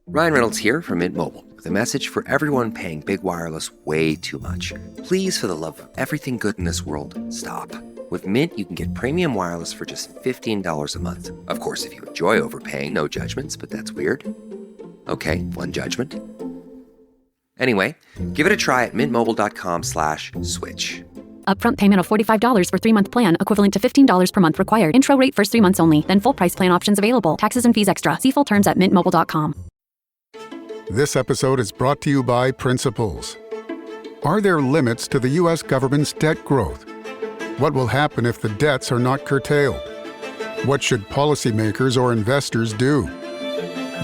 Ryan Reynolds here from Mint Mobile with a message for everyone paying big wireless way too much. Please, for the love of everything good in this world, stop. With Mint, you can get premium wireless for just $15 a month. Of course, if you enjoy overpaying, no judgments, but that's weird. Okay, one judgment. Anyway, give it a try at mintmobile.com/switch. Upfront payment of $45 for 3-month plan, equivalent to $15 per month required. Intro rate first 3 months only, then full price plan options available. Taxes and fees extra. See full terms at mintmobile.com. This episode is brought to you by Principles. Are there limits to the U.S. government's debt growth? What will happen if the debts are not curtailed? What should policymakers or investors do?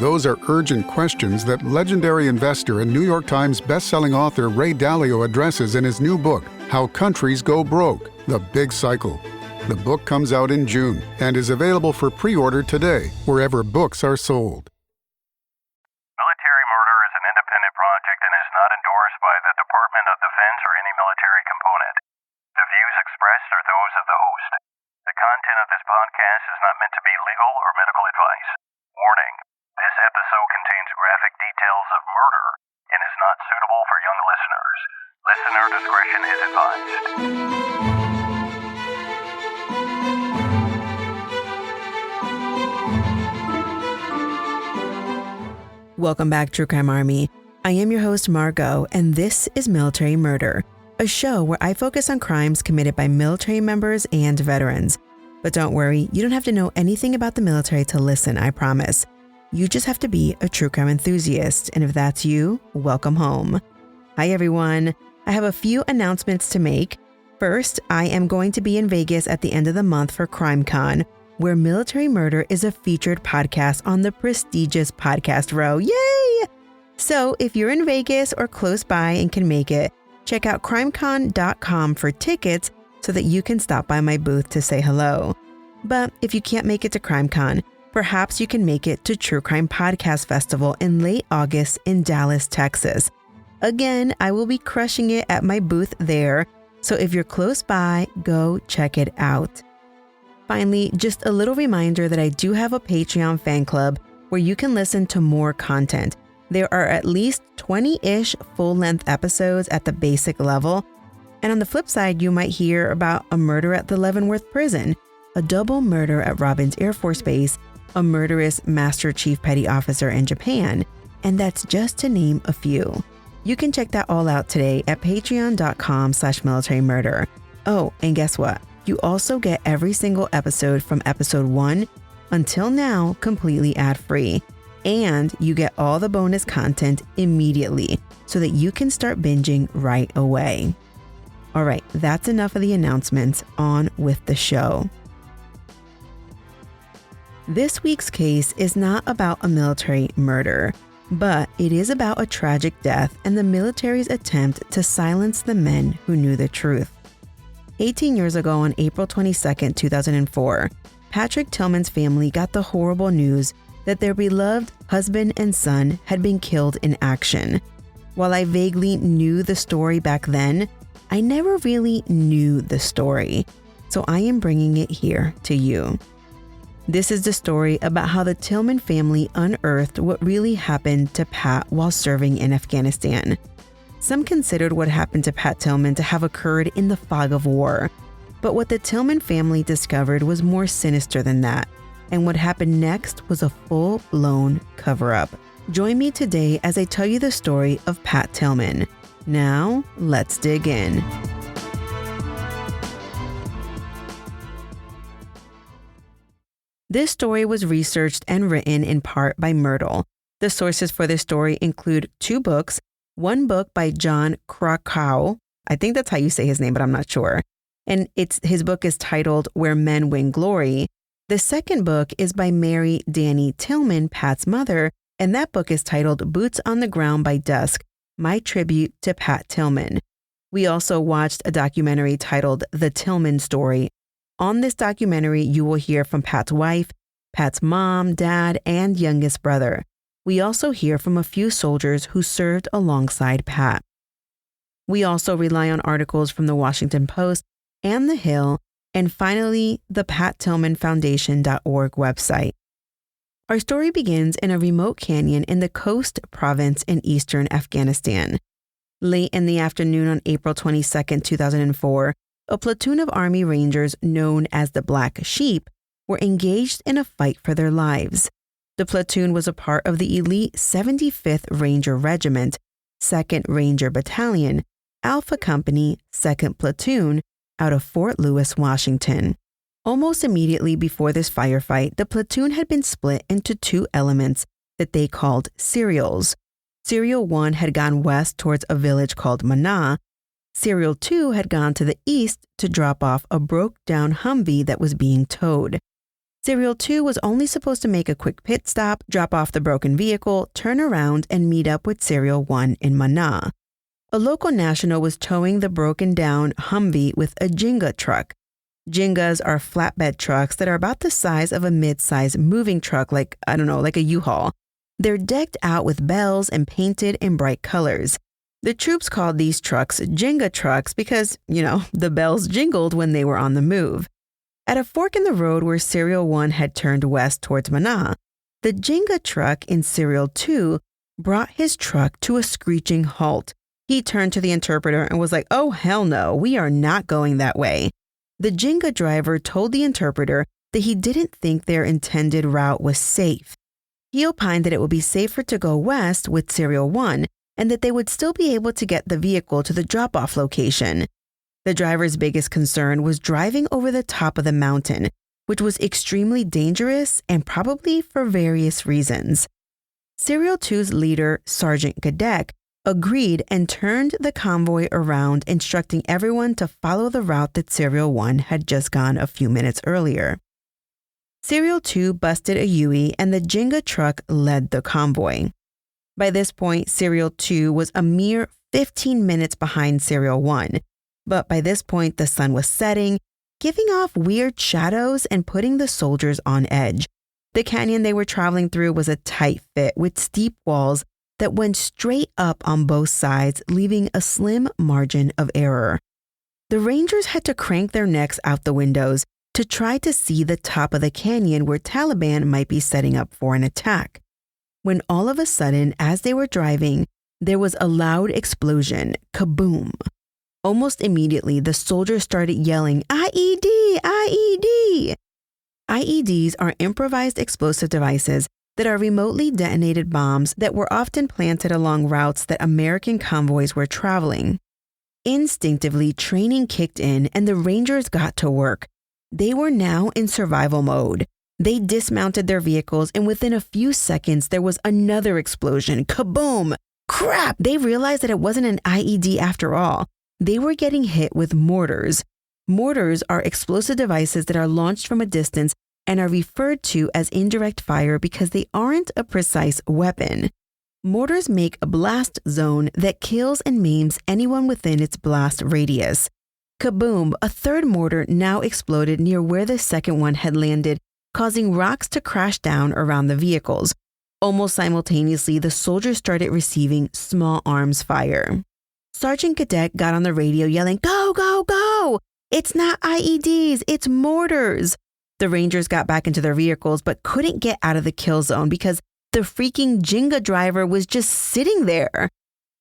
Those are urgent questions that legendary investor and New York Times bestselling author Ray Dalio addresses in his new book, How Countries Go Broke: The Big Cycle. The book comes out in June and is available for pre-order today, wherever books are sold. Military murder is an independent project and is not endorsed by the Department of Defense or any military component. The views expressed are those of the host. The content of this podcast is not meant to be legal or medical advice. Warning: this episode contains graphic details of murder and is not suitable for young listeners. Listener discretion is advised. Welcome back, True Crime Army. I am your host, Margot, and this is Military Murder, a show where I focus on crimes committed by military members and veterans. But don't worry, you don't have to know anything about the military to listen, I promise. You just have to be a true crime enthusiast, and if that's you, welcome home. Hi, everyone. I have a few announcements to make. First, I am going to be in Vegas at the end of the month for CrimeCon, where Military Murder is a featured podcast on the prestigious Podcast Row. Yay! So if you're in Vegas or close by and can make it, check out crimecon.com for tickets so that you can stop by my booth to say hello. But if you can't make it to CrimeCon, perhaps you can make it to True Crime Podcast Festival in late August in Dallas, Texas. Again, I will be crushing it at my booth there, so if you're close by, go check it out. Finally, just a little reminder that I do have a Patreon fan club where you can listen to more content. There are at least 20-ish full-length episodes at the basic level. And on the flip side, you might hear about a murder at the Leavenworth Prison, a double murder at Robbins Air Force Base, a murderous Master Chief Petty Officer in Japan, and that's just to name a few. You can check that all out today at patreon.com/militarymurder. Oh, and guess what? You also get every single episode from episode 1 until now completely ad-free. And you get all the bonus content immediately so that you can start binging right away. All right, that's enough of the announcements. On with the show. This week's case is not about a military murder, but it is about a tragic death and the military's attempt to silence the men who knew the truth. 18 years ago on April 22, 2004, Patrick Tillman's family got the horrible news that their beloved husband and son had been killed in action. While I vaguely knew the story back then, I never really knew the story, so I am bringing it here to you. This is the story about how the Tillman family unearthed what really happened to Pat while serving in Afghanistan. Some considered what happened to Pat Tillman to have occurred in the fog of war, but what the Tillman family discovered was more sinister than that, and what happened next was a full-blown cover-up. Join me today as I tell you the story of Pat Tillman. Now, let's dig in. This story was researched and written in part by Myrtle. The sources for this story include 2 books, one book by John Krakow. I think that's how you say his name, but I'm not sure. And his book is titled Where Men Win Glory. The second book is by Mary Danny Tillman, Pat's mother, and that book is titled Boots on the Ground by Dusk, My Tribute to Pat Tillman. We also watched a documentary titled The Tillman Story. On this documentary, you will hear from Pat's wife, Pat's mom, dad, and youngest brother. We also hear from a few soldiers who served alongside Pat. We also rely on articles from the Washington Post and The Hill, and finally, the PatTillmanFoundation.org website. Our story begins in a remote canyon in the Khost province in eastern Afghanistan. Late in the afternoon on April 22, 2004, a platoon of Army Rangers known as the Black Sheep were engaged in a fight for their lives. The platoon was a part of the elite 75th Ranger Regiment, 2nd Ranger Battalion, Alpha Company, 2nd Platoon, out of Fort Lewis, Washington. Almost immediately before this firefight, the platoon had been split into two elements that they called serials. Serial 1 had gone west towards a village called Mana. Serial 2 had gone to the east to drop off a broke-down Humvee that was being towed. Serial 2 was only supposed to make a quick pit stop, drop off the broken vehicle, turn around, and meet up with Serial 1 in Mana. A local national was towing the broken-down Humvee with a Jenga truck. Jengas are flatbed trucks that are about the size of a mid-size moving truck like a U-Haul. They're decked out with bells and painted in bright colors. The troops called these trucks Jenga trucks because, the bells jingled when they were on the move. At a fork in the road where Serial 1 had turned west towards Mana, the Jenga truck in Serial 2 brought his truck to a screeching halt. He turned to the interpreter and was like, "Oh, hell no, we are not going that way." The Jenga driver told the interpreter that he didn't think their intended route was safe. He opined that it would be safer to go west with Serial 1 and that they would still be able to get the vehicle to the drop-off location. The driver's biggest concern was driving over the top of the mountain, which was extremely dangerous and probably for various reasons. Serial 2's leader, Sergeant Gadek, agreed and turned the convoy around, instructing everyone to follow the route that Serial 1 had just gone a few minutes earlier. Serial 2 busted a Yui and the Jenga truck led the convoy. By this point, Serial 2 was a mere 15 minutes behind Serial 1, but by this point the sun was setting, giving off weird shadows and putting the soldiers on edge. The canyon they were traveling through was a tight fit with steep walls that went straight up on both sides, leaving a slim margin of error. The Rangers had to crank their necks out the windows to try to see the top of the canyon where Taliban might be setting up for an attack. When all of a sudden, as they were driving, there was a loud explosion, kaboom. Almost immediately, the soldiers started yelling, "IED! IED!" IEDs are improvised explosive devices that are remotely detonated bombs that were often planted along routes that American convoys were traveling. Instinctively, training kicked in and the Rangers got to work. They were now in survival mode. They dismounted their vehicles and within a few seconds there was another explosion. Kaboom! Crap! They realized that it wasn't an IED after all. They were getting hit with mortars. Mortars are explosive devices that are launched from a distance and are referred to as indirect fire because they aren't a precise weapon. Mortars make a blast zone that kills and maims anyone within its blast radius. Kaboom! A third mortar now exploded near where the second one had landed, causing rocks to crash down around the vehicles. Almost simultaneously, the soldiers started receiving small arms fire. Sergeant Gadek got on the radio yelling, "Go, go, go! It's not IEDs, it's mortars!" The Rangers got back into their vehicles but couldn't get out of the kill zone because the freaking Jenga driver was just sitting there.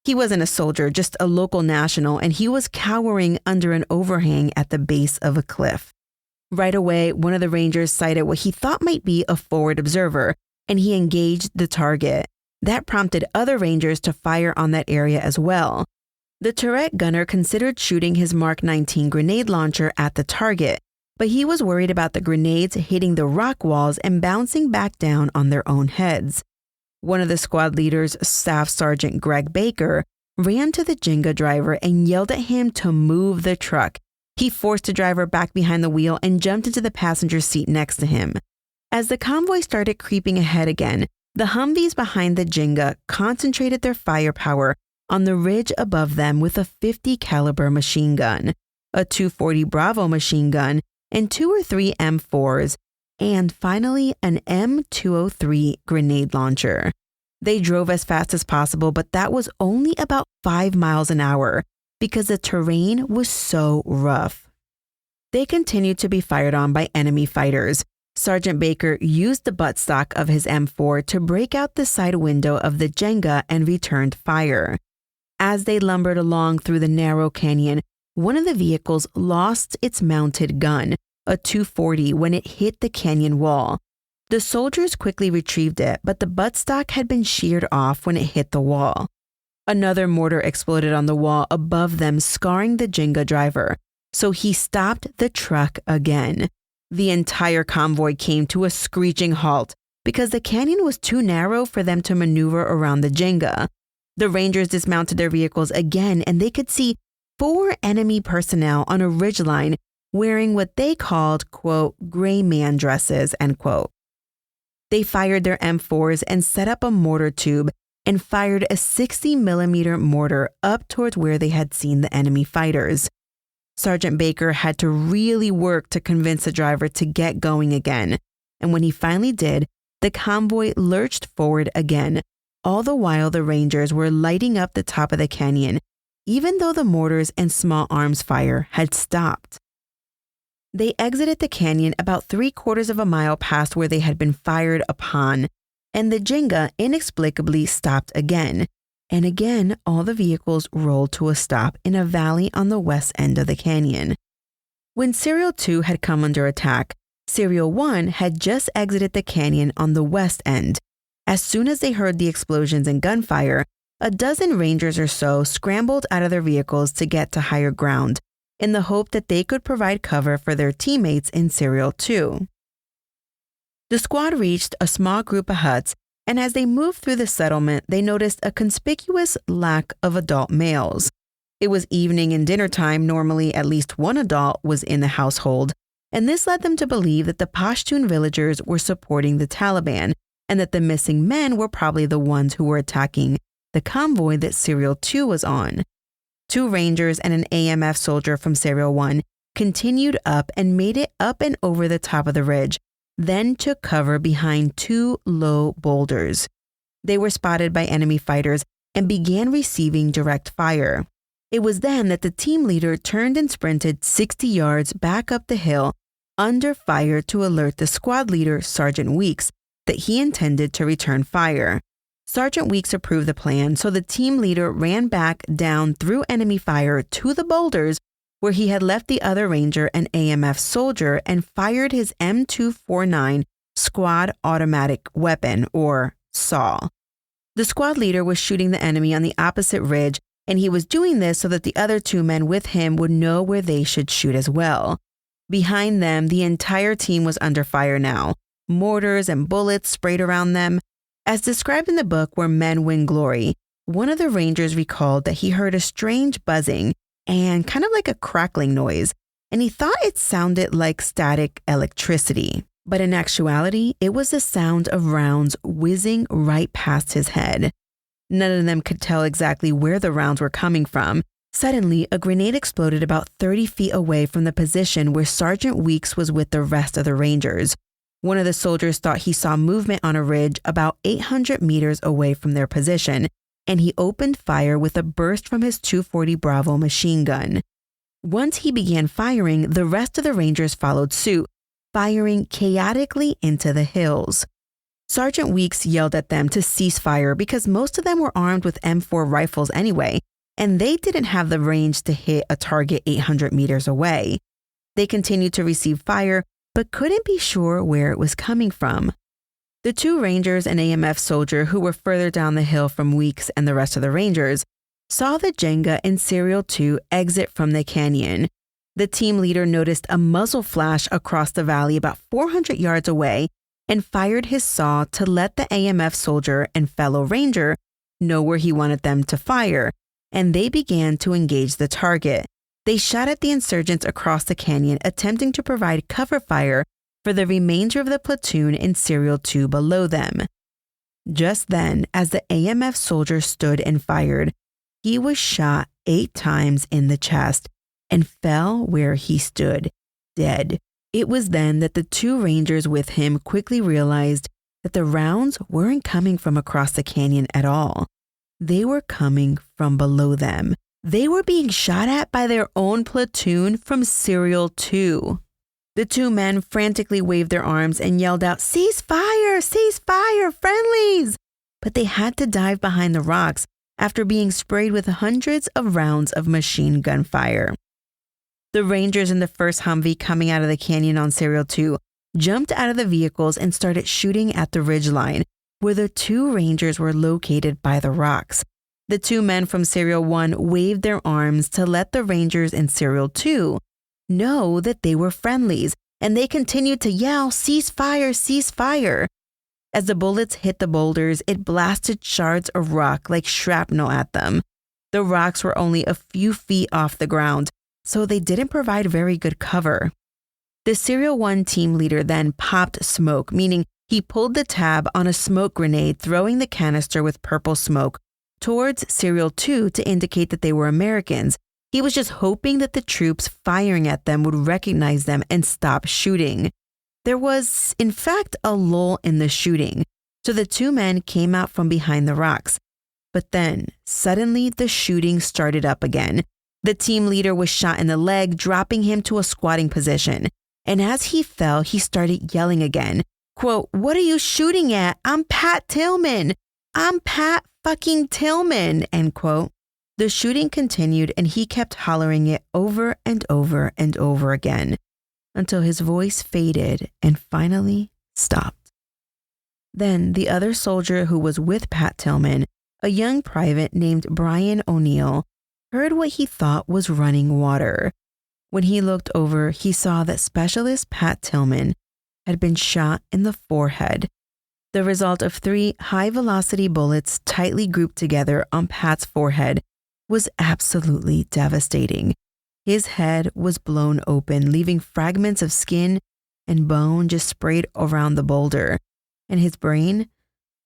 He wasn't a soldier, just a local national, and he was cowering under an overhang at the base of a cliff. Right away, one of the Rangers sighted what he thought might be a forward observer, and he engaged the target. That prompted other Rangers to fire on that area as well. The turret gunner considered shooting his Mark 19 grenade launcher at the target, but he was worried about the grenades hitting the rock walls and bouncing back down on their own heads. One of the squad leaders, Staff Sergeant Greg Baker, ran to the Jenga driver and yelled at him to move the truck. He forced the driver back behind the wheel and jumped into the passenger seat next to him. As the convoy started creeping ahead again, the Humvees behind the Jenga concentrated their firepower on the ridge above them with a .50 caliber machine gun, a .240 Bravo machine gun, and 2 or 3 M4s, and finally an M203 grenade launcher. They drove as fast as possible, but that was only about 5 miles an hour because the terrain was so rough. They continued to be fired on by enemy fighters. Sergeant Baker used the buttstock of his M4 to break out the side window of the Jenga and returned fire. As they lumbered along through the narrow canyon, one of the vehicles lost its mounted gun, a .240, when it hit the canyon wall. The soldiers quickly retrieved it, but the buttstock had been sheared off when it hit the wall. Another mortar exploded on the wall above them, scarring the Jenga driver, so he stopped the truck again. The entire convoy came to a screeching halt because the canyon was too narrow for them to maneuver around the Jenga. The Rangers dismounted their vehicles again, and they could see 4 enemy personnel on a ridgeline wearing what they called, quote, gray man dresses, end quote. They fired their M4s and set up a mortar tube and fired a 60-millimeter mortar up towards where they had seen the enemy fighters. Sergeant Baker had to really work to convince the driver to get going again, and when he finally did, the convoy lurched forward again, all the while the Rangers were lighting up the top of the canyon, even though the mortars and small arms fire had stopped. They exited the canyon about 3/4 of a mile past where they had been fired upon, and the Jenga inexplicably stopped again. And again, all the vehicles rolled to a stop in a valley on the west end of the canyon. When Serial 2 had come under attack, Serial 1 had just exited the canyon on the west end. As soon as they heard the explosions and gunfire, a dozen Rangers or so scrambled out of their vehicles to get to higher ground, in the hope that they could provide cover for their teammates in Serial 2. The squad reached a small group of huts, and as they moved through the settlement, they noticed a conspicuous lack of adult males. It was evening and dinner time. Normally, at least one adult was in the household, and this led them to believe that the Pashtun villagers were supporting the Taliban, and that the missing men were probably the ones who were attacking the convoy that Serial 2 was on. 2 Rangers and an AMF soldier from Serial 1 continued up and made it up and over the top of the ridge, then took cover behind 2 low boulders. They were spotted by enemy fighters and began receiving direct fire. It was then that the team leader turned and sprinted 60 yards back up the hill under fire to alert the squad leader, Sergeant Weeks, that he intended to return fire. Sergeant Weeks approved the plan, so the team leader ran back down through enemy fire to the boulders where he had left the other Ranger and AMF soldier and fired his M249 squad automatic weapon, or SAW. The squad leader was shooting the enemy on the opposite ridge, and he was doing this so that the other 2 men with him would know where they should shoot as well. Behind them, the entire team was under fire now. Mortars and bullets sprayed around them. As described in the book Where Men Win Glory, one of the Rangers recalled that he heard a strange buzzing and kind of like a crackling noise, and he thought it sounded like static electricity. But in actuality, it was the sound of rounds whizzing right past his head. None of them could tell exactly where the rounds were coming from. Suddenly, a grenade exploded about 30 feet away from the position where Sergeant Weeks was with the rest of the Rangers. One of the soldiers thought he saw movement on a ridge about 800 meters away from their position, and he opened fire with a burst from his .240 Bravo machine gun. Once he began firing, the rest of the Rangers followed suit, firing chaotically into the hills. Sergeant Weeks yelled at them to cease fire because most of them were armed with M4 rifles anyway, and they didn't have the range to hit a target 800 meters away. They continued to receive fire, but couldn't be sure where it was coming from. The 2 Rangers and AMF soldier who were further down the hill from Weeks and the rest of the Rangers saw the Jenga in Serial 2 exit from the canyon. The team leader noticed a muzzle flash across the valley about 400 yards away and fired his SAW to let the AMF soldier and fellow Ranger know where he wanted them to fire, and they began to engage the target. They shot at the insurgents across the canyon, attempting to provide cover fire for the remainder of the platoon in Serial 2 below them. Just then, as the AMF soldier stood and fired, he was shot 8 times in the chest and fell where he stood, dead. It was then that the 2 Rangers with him quickly realized that the rounds weren't coming from across the canyon at all. They were coming from below them. They were being shot at by their own platoon from Serial 2. The two men frantically waved their arms and yelled out, "Cease fire! Cease fire! Friendlies!" But they had to dive behind the rocks after being sprayed with hundreds of rounds of machine gun fire. The Rangers in the first Humvee coming out of the canyon on Serial 2 jumped out of the vehicles and started shooting at the ridgeline, where the two Rangers were located by the rocks. The two men from Serial 1 waved their arms to let the Rangers in Serial 2 know that they were friendlies, and they continued to yell, "Cease fire, cease fire." As the bullets hit the boulders, it blasted shards of rock like shrapnel at them. The rocks were only a few feet off the ground, so they didn't provide very good cover. The Serial 1 team leader then popped smoke, meaning he pulled the tab on a smoke grenade, throwing the canister with purple smoke towards Serial 2 to indicate that they were Americans. He was just hoping that the troops firing at them would recognize them and stop shooting. There was, in fact, a lull in the shooting, so the two men came out from behind the rocks. But then, suddenly, the shooting started up again. The team leader was shot in the leg, dropping him to a squatting position. And as he fell, he started yelling again, quote, "What are you shooting at? I'm Pat Tillman. I'm Pat fucking Tillman," end quote. The shooting continued, and he kept hollering it over and over and over again until his voice faded and finally stopped. Then the other soldier who was with Pat Tillman, a young private named Brian O'Neill, heard what he thought was running water. When he looked over, he saw that Specialist Pat Tillman had been shot in the forehead, the result of 3 high-velocity bullets tightly grouped together on Pat's forehead was absolutely devastating. His head was blown open, leaving fragments of skin and bone just sprayed around the boulder. And his brain?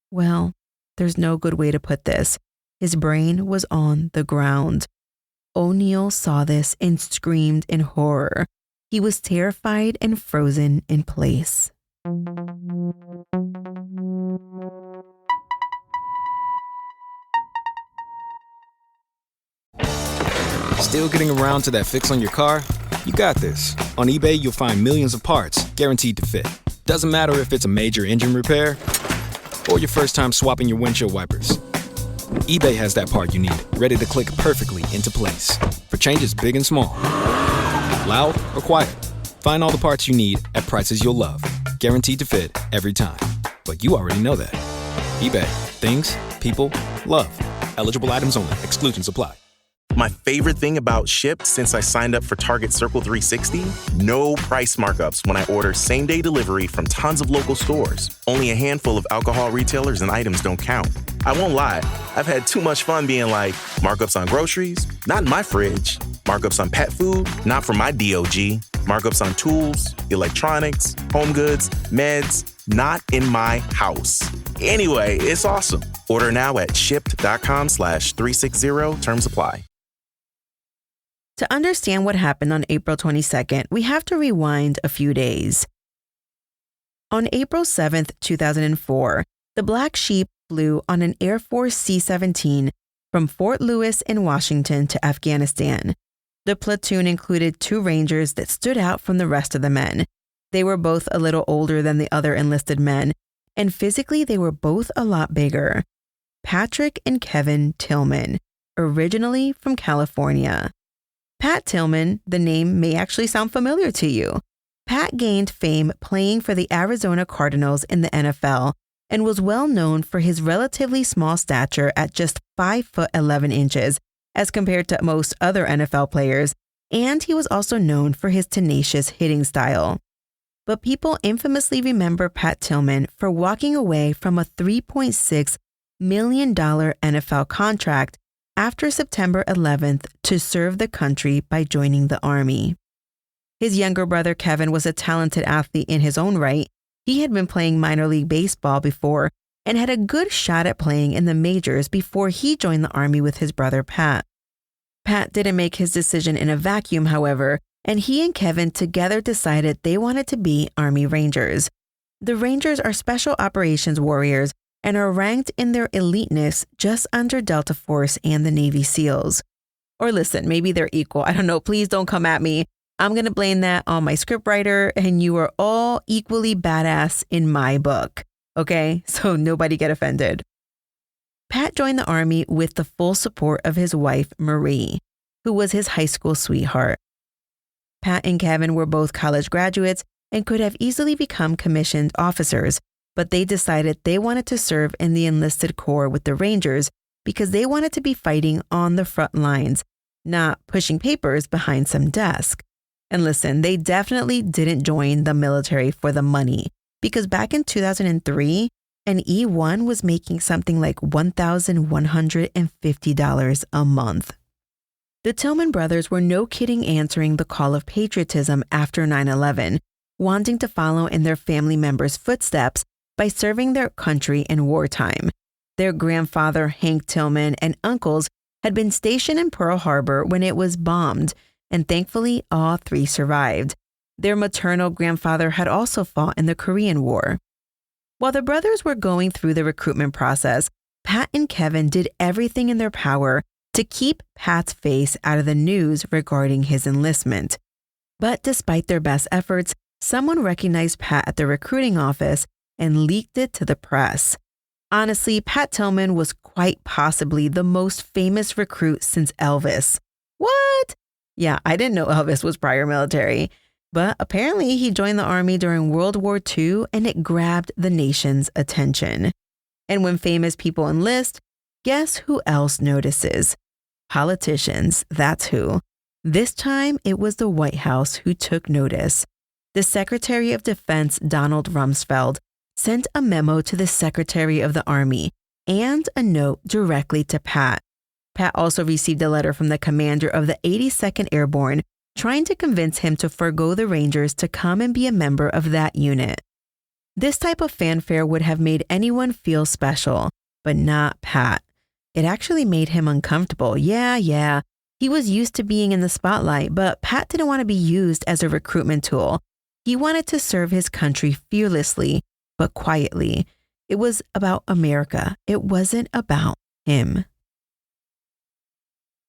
Well, there's no good way to put this. His brain was on the ground. O'Neill saw this and screamed in horror. He was terrified and frozen in place. Still getting around to that fix on your car? You got this. On eBay, you'll find millions of parts, guaranteed to fit. Doesn't matter if it's a major engine repair or your first time swapping your windshield wipers. eBay has that part you need, ready to click perfectly into place. For changes big and small. Loud or quiet. Find all the parts you need at prices you'll love. Guaranteed to fit every time. But you already know that. eBay. Things, people, love. Eligible items only. Exclusions apply. My favorite thing about Shipt since I signed up for Target Circle 360? No price markups when I order same-day delivery from tons of local stores. Only a handful of alcohol retailers and items don't count. I won't lie, I've had too much fun being like, markups on groceries? Not in my fridge. Markups on pet food? Not for my DOG. Markups on tools, electronics, home goods, meds? Not in my house. Anyway, it's awesome. Order now at shipt.com/360. Terms apply. To understand what happened on April 22nd, we have to rewind a few days. On April 7th, 2004, the Black Sheep flew on an Air Force C-17 from Fort Lewis in Washington to Afghanistan. The platoon included 2 Rangers that stood out from the rest of the men. They were both a little older than the other enlisted men, and physically they were both a lot bigger. Patrick and Kevin Tillman, originally from California. Pat Tillman, the name may actually sound familiar to you. Pat gained fame playing for the Arizona Cardinals in the NFL and was well known for his relatively small stature at just 5 foot 11 inches as compared to most other NFL players, and he was also known for his tenacious hitting style. But people infamously remember Pat Tillman for walking away from a $3.6 million NFL contract after September 11th to serve the country by joining the Army. His younger brother Kevin was a talented athlete in his own right. He had been playing minor league baseball before and had a good shot at playing in the majors before he joined the Army with his brother Pat. Pat didn't make his decision in a vacuum, however, and he and Kevin together decided they wanted to be Army Rangers. The Rangers are special operations warriors and are ranked in their eliteness just under Delta Force and the Navy SEALs. Or listen, maybe they're equal. I don't know. Please don't come at me. I'm going to blame that on my scriptwriter, and you are all equally badass in my book. Okay, so nobody get offended. Pat joined the Army with the full support of his wife, Marie, who was his high school sweetheart. Pat and Kevin were both college graduates and could have easily become commissioned officers, but they decided they wanted to serve in the enlisted corps with the Rangers because they wanted to be fighting on the front lines, not pushing papers behind some desk. And listen, they definitely didn't join the military for the money, because back in 2003, an E1 was making something like $1,150 a month. The Tillman brothers were no kidding answering the call of patriotism after 9/11, wanting to follow in their family members' footsteps by serving their country in wartime. Their grandfather, Hank Tillman, and uncles had been stationed in Pearl Harbor when it was bombed, and thankfully all three survived. Their maternal grandfather had also fought in the Korean War. While the brothers were going through the recruitment process, Pat and Kevin did everything in their power to keep Pat's face out of the news regarding his enlistment. But despite their best efforts, someone recognized Pat at the recruiting office and leaked it to the press. Honestly, Pat Tillman was quite possibly the most famous recruit since Elvis. What? Yeah, I didn't know Elvis was prior military. But apparently he joined the Army during World War II, and it grabbed the nation's attention. And when famous people enlist, guess who else notices? Politicians, that's who. This time it was the White House who took notice. The Secretary of Defense, Donald Rumsfeld, sent a memo to the Secretary of the Army and a note directly to Pat. Pat also received a letter from the commander of the 82nd Airborne trying to convince him to forgo the Rangers to come and be a member of that unit. This type of fanfare would have made anyone feel special, but not Pat. It actually made him uncomfortable. Yeah. He was used to being in the spotlight, but Pat didn't want to be used as a recruitment tool. He wanted to serve his country fearlessly, but quietly. It was about America. It wasn't about him.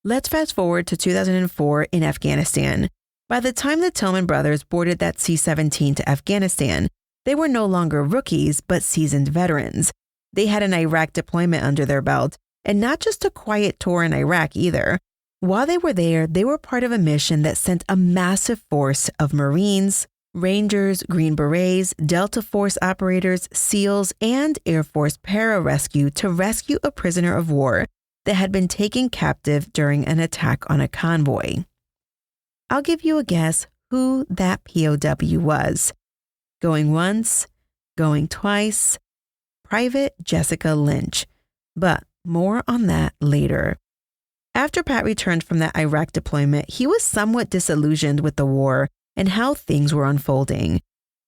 Let's fast forward to 2004 in Afghanistan. By the time the Tillman brothers boarded that C-17 to Afghanistan, they were no longer rookies, but seasoned veterans. They had an Iraq deployment under their belt, and not just a quiet tour in Iraq either. While they were there, they were part of a mission that sent a massive force of Marines, Rangers, Green Berets, Delta Force operators, SEALs, and Air Force pararescue to rescue a prisoner of war that had been taken captive during an attack on a convoy. I'll give you a guess who that POW was. Going once, going twice, Private Jessica Lynch. But more on that later. After Pat returned from that Iraq deployment, he was somewhat disillusioned with the war and how things were unfolding.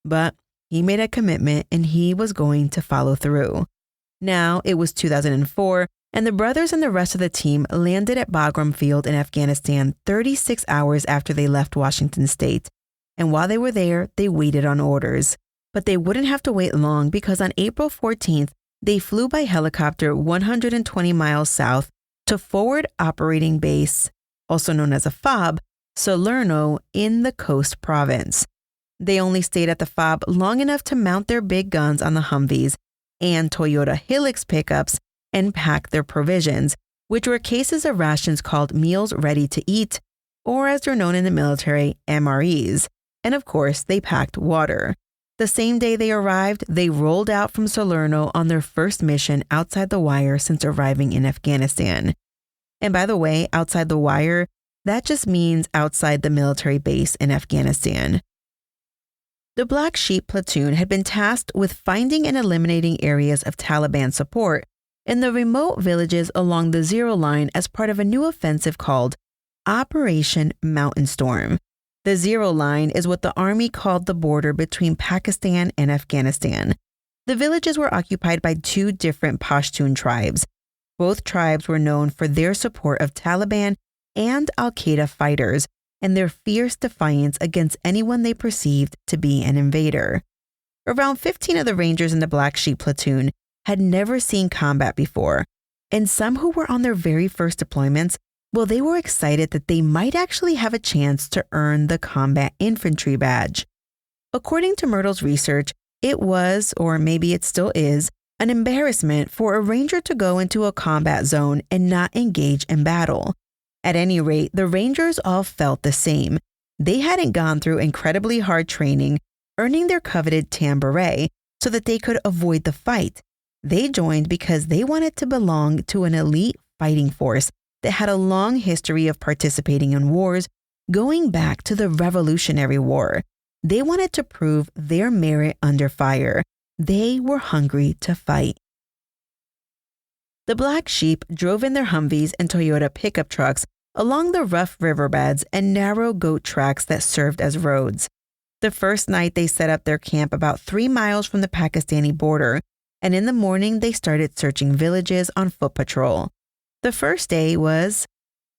But he made a commitment and he was going to follow through. Now it was 2004, and the brothers and the rest of the team landed at Bagram Field in Afghanistan 36 hours after they left Washington State. And while they were there, they waited on orders. But they wouldn't have to wait long, because on April 14th, they flew by helicopter 120 miles south to Forward Operating Base, also known as a FOB, Salerno in the Coast Province. They only stayed at the FOB long enough to mount their big guns on the Humvees and Toyota Hilux pickups and pack their provisions, which were cases of rations called meals ready to eat, or as they're known in the military, MREs. And of course, they packed water. The same day they arrived, they rolled out from Salerno on their first mission outside the wire since arriving in Afghanistan. And by the way, outside the wire, that just means outside the military base in Afghanistan. The Black Sheep Platoon had been tasked with finding and eliminating areas of Taliban support in the remote villages along the Zero Line as part of a new offensive called Operation Mountain Storm. The Zero Line is what the Army called the border between Pakistan and Afghanistan. The villages were occupied by two different Pashtun tribes. Both tribes were known for their support of Taliban and Al-Qaeda fighters and their fierce defiance against anyone they perceived to be an invader. Around 15 of the Rangers in the Black Sheep Platoon had never seen combat before, and some who were on their very first deployments Well, they were excited that they might actually have a chance to earn the combat infantry badge. According to Myrtle's research, it was, or maybe it still is, an embarrassment for a ranger to go into a combat zone and not engage in battle. At any rate, the rangers all felt the same. They hadn't gone through incredibly hard training, earning their coveted tan beret so that they could avoid the fight. They joined because they wanted to belong to an elite fighting force that had a long history of participating in wars, going back to the Revolutionary War. They wanted to prove their merit under fire. They were hungry to fight. The Black Sheep drove in their Humvees and Toyota pickup trucks along the rough riverbeds and narrow goat tracks that served as roads. The first night they set up their camp about 3 miles from the Pakistani border, and in the morning they started searching villages on foot patrol. The first day was,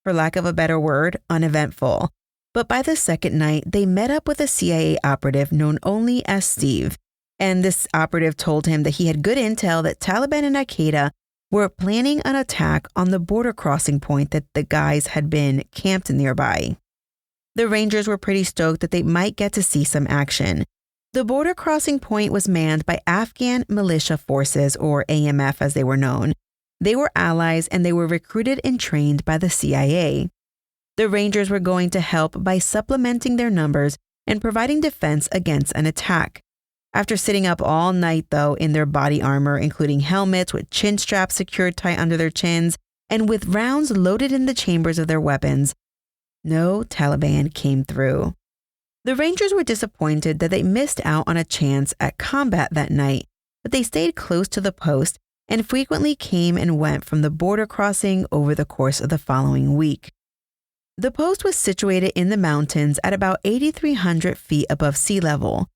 for lack of a better word, uneventful. But by the second night, they met up with a CIA operative known only as Steve. And this operative told him that he had good intel that Taliban and Al-Qaeda were planning an attack on the border crossing point that the guys had been camped nearby. The Rangers were pretty stoked that they might get to see some action. The border crossing point was manned by Afghan militia forces, or AMF as they were known. They were allies and they were recruited and trained by the CIA. The Rangers were going to help by supplementing their numbers and providing defense against an attack. After sitting up all night, though, in their body armor, including helmets with chin straps secured tight under their chins, and with rounds loaded in the chambers of their weapons, no Taliban came through. The Rangers were disappointed that they missed out on a chance at combat that night, but they stayed close to the post and frequently came and went from the border crossing over the course of the following week. The post was situated in the mountains at about 8,300 feet above sea level.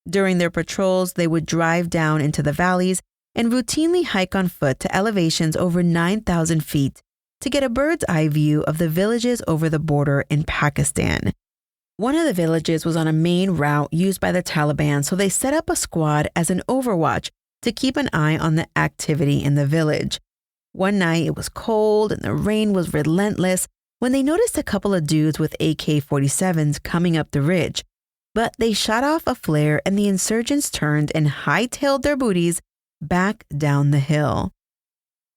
During their patrols, they would drive down into the valleys and routinely hike on foot to elevations over 9,000 feet to get a bird's eye view of the villages over the border in Pakistan. One of the villages was on a main route used by the Taliban, so they set up a squad as an overwatch to keep an eye on the activity in the village. One night it was cold and the rain was relentless when they noticed a couple of dudes with AK-47s coming up the ridge. But they shot off a flare and the insurgents turned and hightailed their booties back down the hill.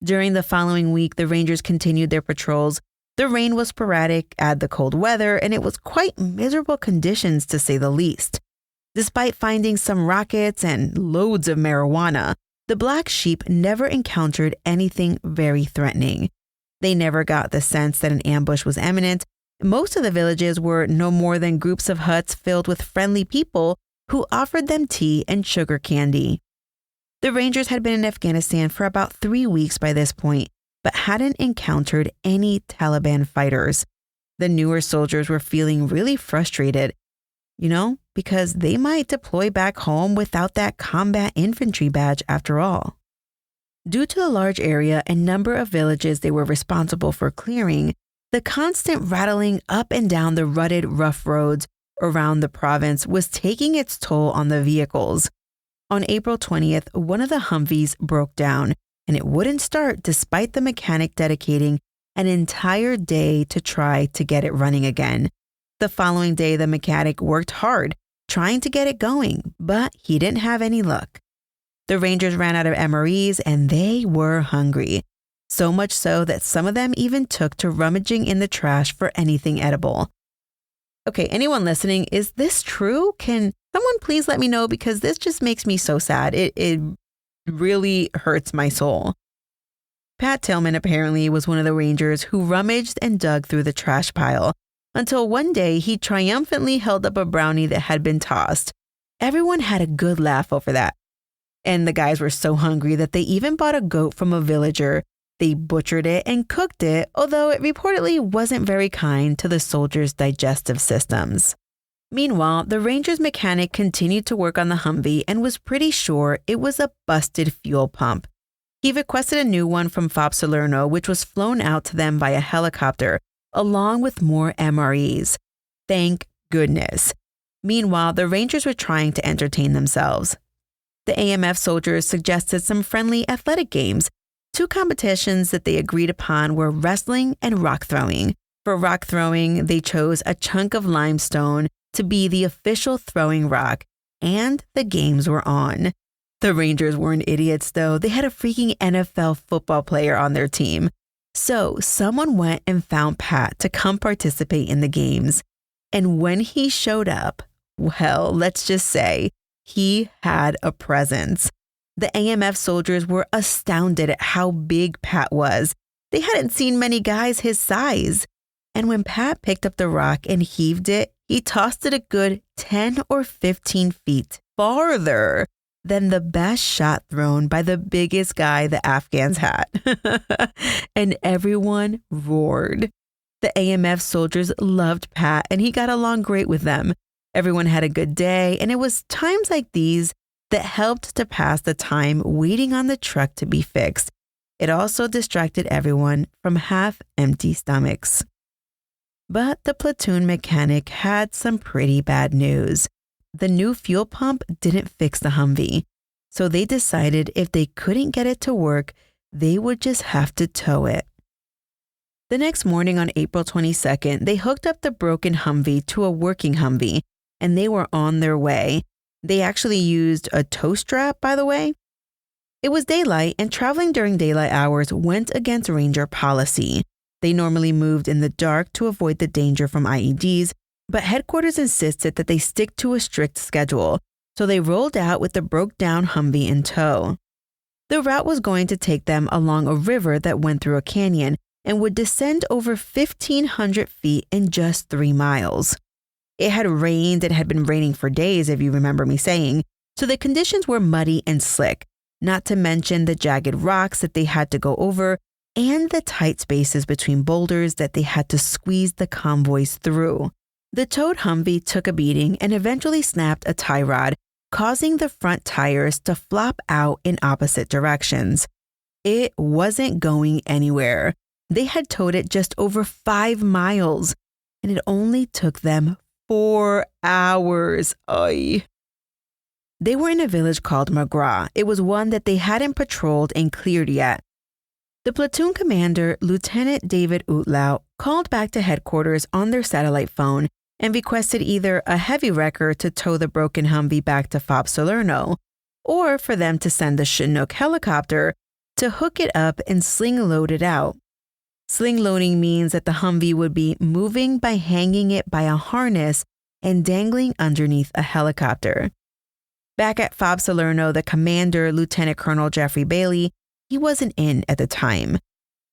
During the following week, the Rangers continued their patrols. The rain was sporadic, add the cold weather, and it was quite miserable conditions to say the least. Despite finding some rockets and loads of marijuana, the Black Sheep never encountered anything very threatening. They never got the sense that an ambush was imminent. Most of the villages were no more than groups of huts filled with friendly people who offered them tea and sugar candy. The Rangers had been in Afghanistan for about 3 weeks by this point, but hadn't encountered any Taliban fighters. The newer soldiers were feeling really frustrated, because they might deploy back home without that combat infantry badge after all. Due to the large area and number of villages they were responsible for clearing, the constant rattling up and down the rutted, rough roads around the province was taking its toll on the vehicles. On April 20th, one of the Humvees broke down, and it wouldn't start despite the mechanic dedicating an entire day to try to get it running again. The following day, the mechanic worked hard, trying to get it going, but he didn't have any luck. The Rangers ran out of MREs, and they were hungry. So much so that some of them even took to rummaging in the trash for anything edible. Okay, anyone listening, is this true? Can someone please let me know, because this just makes me so sad. It really hurts my soul. Pat Tillman apparently was one of the Rangers who rummaged and dug through the trash pile until one day he triumphantly held up a brownie that had been tossed. Everyone had a good laugh over that. And the guys were so hungry that they even bought a goat from a villager. They butchered it and cooked it, although it reportedly wasn't very kind to the soldiers' digestive systems. Meanwhile, the Rangers mechanic continued to work on the Humvee and was pretty sure it was a busted fuel pump. He requested a new one from FOB Salerno, which was flown out to them by a helicopter, along with more MREs. Thank goodness. Meanwhile, the Rangers were trying to entertain themselves. The AMF soldiers suggested some friendly athletic games, Two competitions that they agreed upon were wrestling and rock throwing. For rock throwing, they chose a chunk of limestone to be the official throwing rock, and the games were on. The Rangers weren't idiots, though. They had a freaking NFL football player on their team. So someone went and found Pat to come participate in the games. And when he showed up, well, let's just say he had a presence. The AMF soldiers were astounded at how big Pat was. They hadn't seen many guys his size. And when Pat picked up the rock and heaved it, he tossed it a good 10 or 15 feet farther than the best shot thrown by the biggest guy the Afghans had. And everyone roared. The AMF soldiers loved Pat, and he got along great with them. Everyone had a good day, and it was times like these that helped to pass the time waiting on the truck to be fixed. It also distracted everyone from half-empty stomachs. But the platoon mechanic had some pretty bad news. The new fuel pump didn't fix the Humvee, so they decided if they couldn't get it to work, they would just have to tow it. The next morning on April 22nd, they hooked up the broken Humvee to a working Humvee, and they were on their way. They actually used a tow strap, by the way. It was daylight, and traveling during daylight hours went against Ranger policy. They normally moved in the dark to avoid the danger from IEDs, but headquarters insisted that they stick to a strict schedule, so they rolled out with the broke-down Humvee in tow. The route was going to take them along a river that went through a canyon and would descend over 1,500 feet in just 3 miles. It had rained and had been raining for days, if you remember me saying, so the conditions were muddy and slick, not to mention the jagged rocks that they had to go over and the tight spaces between boulders that they had to squeeze the convoys through. The towed Humvee took a beating and eventually snapped a tie rod, causing the front tires to flop out in opposite directions. It wasn't going anywhere. They had towed it just over 5 miles, and it only took them 4 hours. Oy. They were in a village called Margot. It was one that they hadn't patrolled and cleared yet. The platoon commander, Lieutenant David Utlau, called back to headquarters on their satellite phone and requested either a heavy wrecker to tow the broken Humvee back to FOB Salerno, or for them to send a Chinook helicopter to hook it up and sling load it out. Sling loading means that the Humvee would be moving by hanging it by a harness and dangling underneath a helicopter. Back at FOB Salerno, the commander, Lieutenant Colonel Jeffrey Bailey, he wasn't in at the time.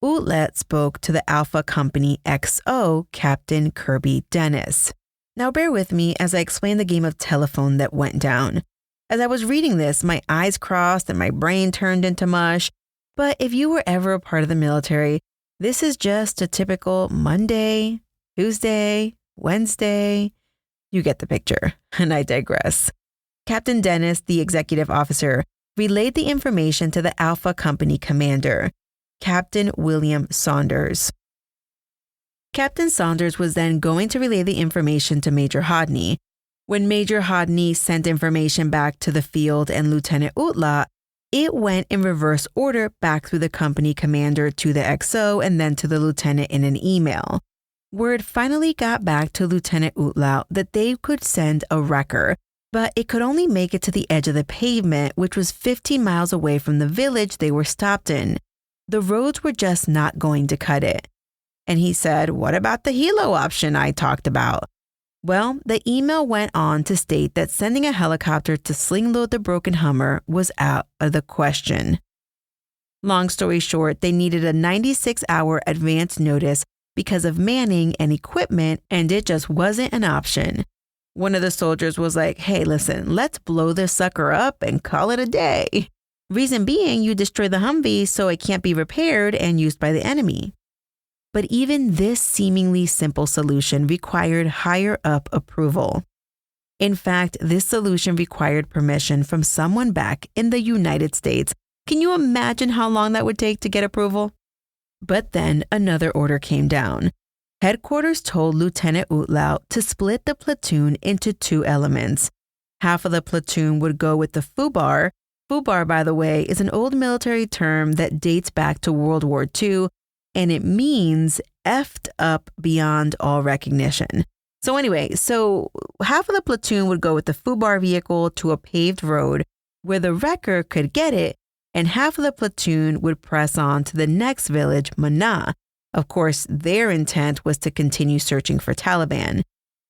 Utlau spoke to the Alpha Company XO, Captain Kirby Dennis. Now bear with me as I explain the game of telephone that went down. As I was reading this, my eyes crossed and my brain turned into mush. But if you were ever a part of the military, this is just a typical Monday, Tuesday, Wednesday. You get the picture, and I digress. Captain Dennis, the executive officer, relayed the information to the Alpha Company commander, Captain William Saunders. Captain Saunders was then going to relay the information to Major Hodney. When Major Hodney sent information back to the field and Lieutenant Utlau, it went in reverse order back through the company commander to the XO and then to the lieutenant in an email. Word finally got back to Lieutenant Utlau that they could send a wrecker, but it could only make it to the edge of the pavement, which was 15 miles away from the village they were stopped in. The roads were just not going to cut it. And he said, "What about the helo option I talked about?" Well, the email went on to state that sending a helicopter to sling load the broken Hummer was out of the question. Long story short, they needed a 96-hour advance notice because of manning and equipment, and it just wasn't an option. One of the soldiers was like, "Hey, listen, let's blow this sucker up and call it a day." Reason being, you destroy the Humvee so it can't be repaired and used by the enemy. But even this seemingly simple solution required higher-up approval. In fact, this solution required permission from someone back in the United States. Can you imagine how long that would take to get approval? But then another order came down. Headquarters told Lieutenant Utlau to split the platoon into 2 elements. Half of the platoon would go with the FUBAR, FUBAR, by the way, is an old military term that dates back to World War II, and it means effed up beyond all recognition. So anyway, half of the platoon would go with the FUBAR vehicle to a paved road where the wrecker could get it, and half of the platoon would press on to the next village, Mana. Of course, their intent was to continue searching for Taliban.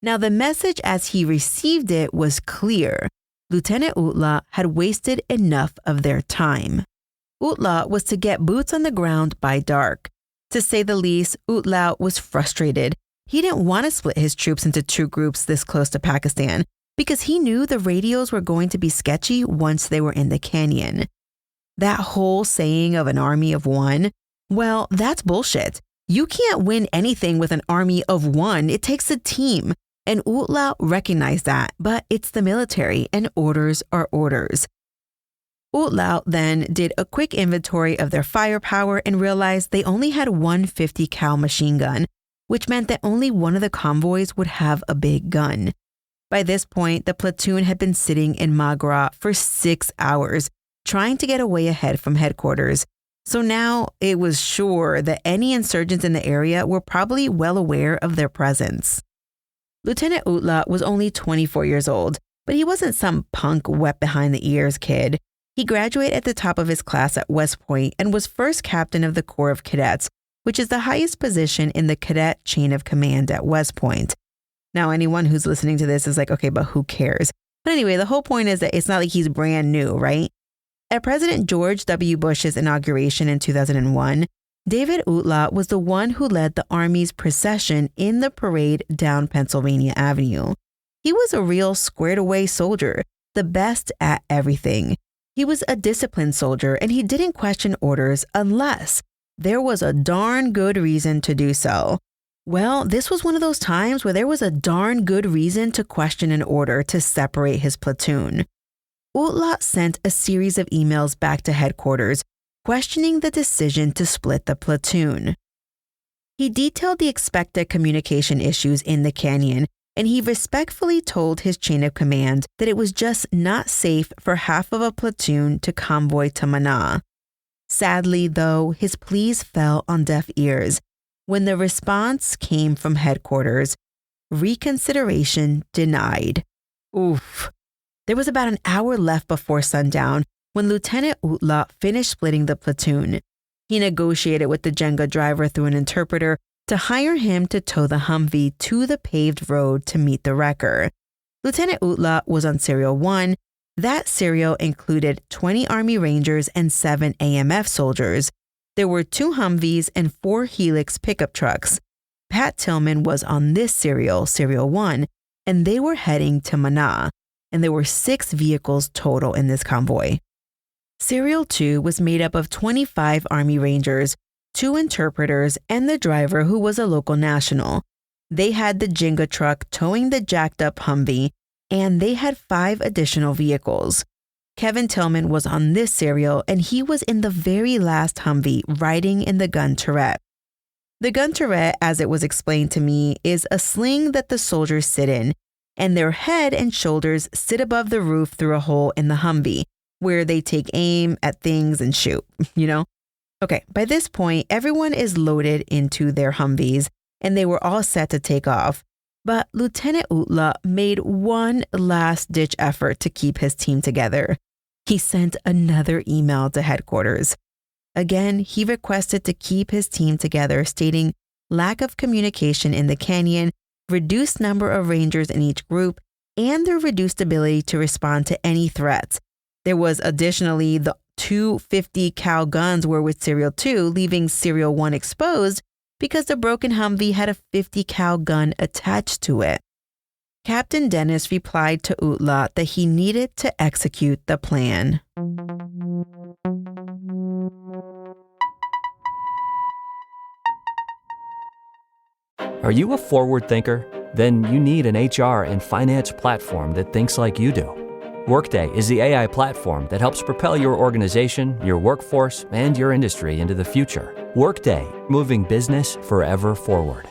Now, the message as he received it was clear. Lieutenant Utla had wasted enough of their time. Utla was to get boots on the ground by dark. To say the least, Utla was frustrated. He didn't want to split his troops into two groups this close to Pakistan because he knew the radios were going to be sketchy once they were in the canyon. That whole saying of an army of one, well, that's bullshit. You can't win anything with an army of one. It takes a team. And Utla recognized that, but it's the military and orders are orders. Utla then did a quick inventory of their firepower and realized they only had one 50 cal machine gun, which meant that only one of the convoys would have a big gun. By this point, the platoon had been sitting in Maghra for 6 hours, trying to get away ahead from headquarters. So now it was sure that any insurgents in the area were probably well aware of their presence. Lieutenant Utla was only 24 years old, but he wasn't some punk wet behind the ears kid. He graduated at the top of his class at West Point and was first captain of the Corps of Cadets, which is the highest position in the cadet chain of command at West Point. Now, anyone who's listening to this is like, okay, but who cares? But anyway, the whole point is that it's not like he's brand new, right? At President George W. Bush's inauguration in 2001, David Utla was the one who led the Army's procession in the parade down Pennsylvania Avenue. He was a real squared-away soldier, the best at everything. He was a disciplined soldier, and he didn't question orders unless there was a darn good reason to do so. Well, this was one of those times where there was a darn good reason to question an order to separate his platoon. Utla sent a series of emails back to headquarters, questioning the decision to split the platoon. He detailed the expected communication issues in the canyon, and he respectfully told his chain of command that it was just not safe for half of a platoon to convoy to Mana. Sadly, though, his pleas fell on deaf ears. When the response came from headquarters, reconsideration denied. Oof. There was about an hour left before sundown when Lieutenant Utla finished splitting the platoon. He negotiated with the Jenga driver through an interpreter to hire him to tow the Humvee to the paved road to meet the wrecker. Lieutenant Utla was on Serial 1. That serial included 20 Army Rangers and 7 AMF soldiers. There were 2 Humvees and 4 Helix pickup trucks. Pat Tillman was on this serial, Serial 1, and they were heading to Mana. And there were 6 vehicles total in this convoy. Serial 2 was made up of 25 Army Rangers, 2 interpreters, and the driver who was a local national. They had the Jenga truck towing the jacked-up Humvee, and they had 5 additional vehicles. Kevin Tillman was on this serial, and he was in the very last Humvee riding in the gun turret. The gun turret, as it was explained to me, is a sling that the soldiers sit in, and their head and shoulders sit above the roof through a hole in the Humvee, where they take aim at things and shoot, you know? Okay, by this point, everyone is loaded into their Humvees, and they were all set to take off. But Lieutenant Utla made one last-ditch effort to keep his team together. He sent another email to headquarters. Again, he requested to keep his team together, stating lack of communication in the canyon, reduced number of Rangers in each group, and their reduced ability to respond to any threats. There was additionally the 2 50 cal guns were with Serial 2, leaving Serial 1 exposed because the broken Humvee had a 50 cal gun attached to it. Captain Dennis replied to Utla that he needed to execute the plan. Are you a forward thinker? Then you need an HR and finance platform that thinks like you do. Workday is the AI platform that helps propel your organization, your workforce, and your industry into the future. Workday, moving business forever forward.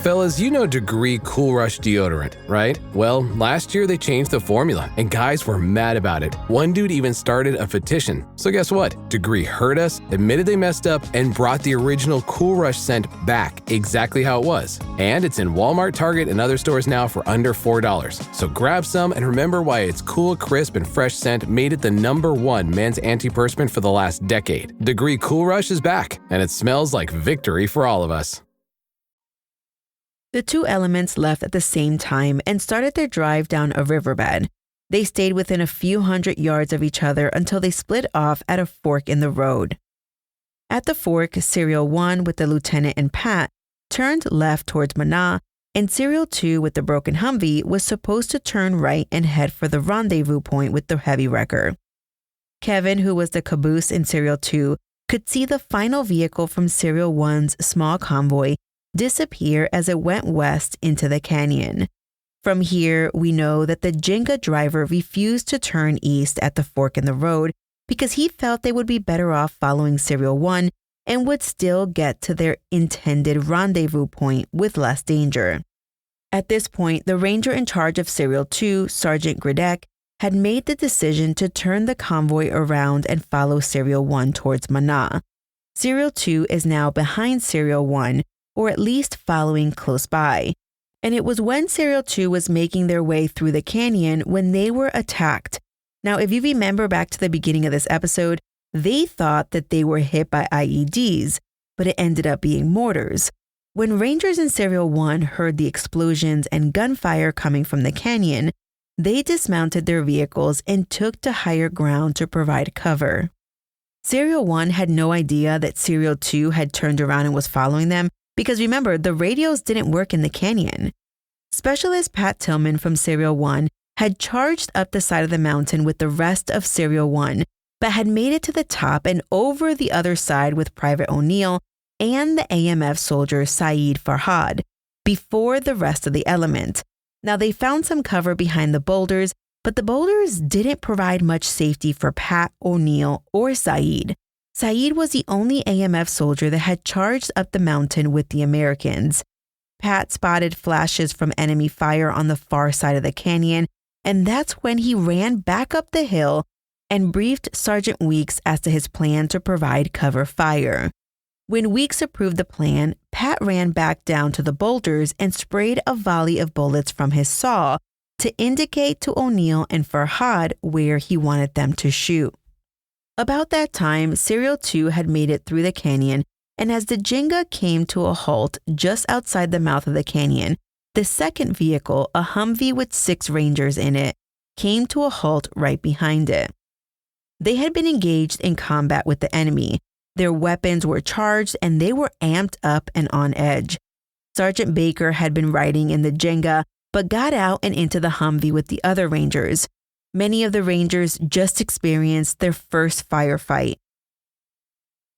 Fellas, you know Degree Cool Rush deodorant, right? Well, last year they changed the formula, and guys were mad about it. One dude even started a petition. So guess what? Degree heard us, admitted they messed up, and brought the original Cool Rush scent back exactly how it was. And it's in Walmart, Target, and other stores now for under $4. So grab some and remember why its cool, crisp, and fresh scent made it the #1 men's antiperspirant for the last decade. Degree Cool Rush is back, and it smells like victory for all of us. The two elements left at the same time and started their drive down a riverbed. They stayed within a few hundred yards of each other until they split off at a fork in the road. At the fork, Serial 1 with the lieutenant and Pat turned left towards Mana, and Serial 2 with the broken Humvee was supposed to turn right and head for the rendezvous point with the heavy wrecker. Kevin, who was the caboose in Serial 2, could see the final vehicle from Serial 1's small convoy disappear as it went west into the canyon. From here, we know that the Jenga driver refused to turn east at the fork in the road because he felt they would be better off following Serial 1 and would still get to their intended rendezvous point with less danger. At this point, the ranger in charge of Serial 2, Sergeant Gridek, had made the decision to turn the convoy around and follow Serial 1 towards Mana. Serial 2 is now behind Serial 1, or at least following close by. And it was when Serial 2 was making their way through the canyon when they were attacked. Now, if you remember back to the beginning of this episode, they thought that they were hit by IEDs, but it ended up being mortars. When Rangers in Serial 1 heard the explosions and gunfire coming from the canyon, they dismounted their vehicles and took to higher ground to provide cover. Serial 1 had no idea that Serial 2 had turned around and was following them, because remember, the radios didn't work in the canyon. Specialist Pat Tillman from Serial 1 had charged up the side of the mountain with the rest of Serial 1, but had made it to the top and over the other side with Private O'Neill and the AMF soldier Saeed Farhad before the rest of the element. Now, they found some cover behind the boulders, but the boulders didn't provide much safety for Pat, O'Neill, or Saeed. Saeed was the only AMF soldier that had charged up the mountain with the Americans. Pat spotted flashes from enemy fire on the far side of the canyon, and that's when he ran back up the hill and briefed Sergeant Weeks as to his plan to provide cover fire. When Weeks approved the plan, Pat ran back down to the boulders and sprayed a volley of bullets from his saw to indicate to O'Neill and Farhad where he wanted them to shoot. About that time, Serial 2 had made it through the canyon, and as the Jenga came to a halt just outside the mouth of the canyon, the second vehicle, a Humvee with 6 Rangers in it, came to a halt right behind it. They had been engaged in combat with the enemy. Their weapons were charged and they were amped up and on edge. Sergeant Baker had been riding in the Jenga, but got out and into the Humvee with the other Rangers. Many of the Rangers just experienced their first firefight.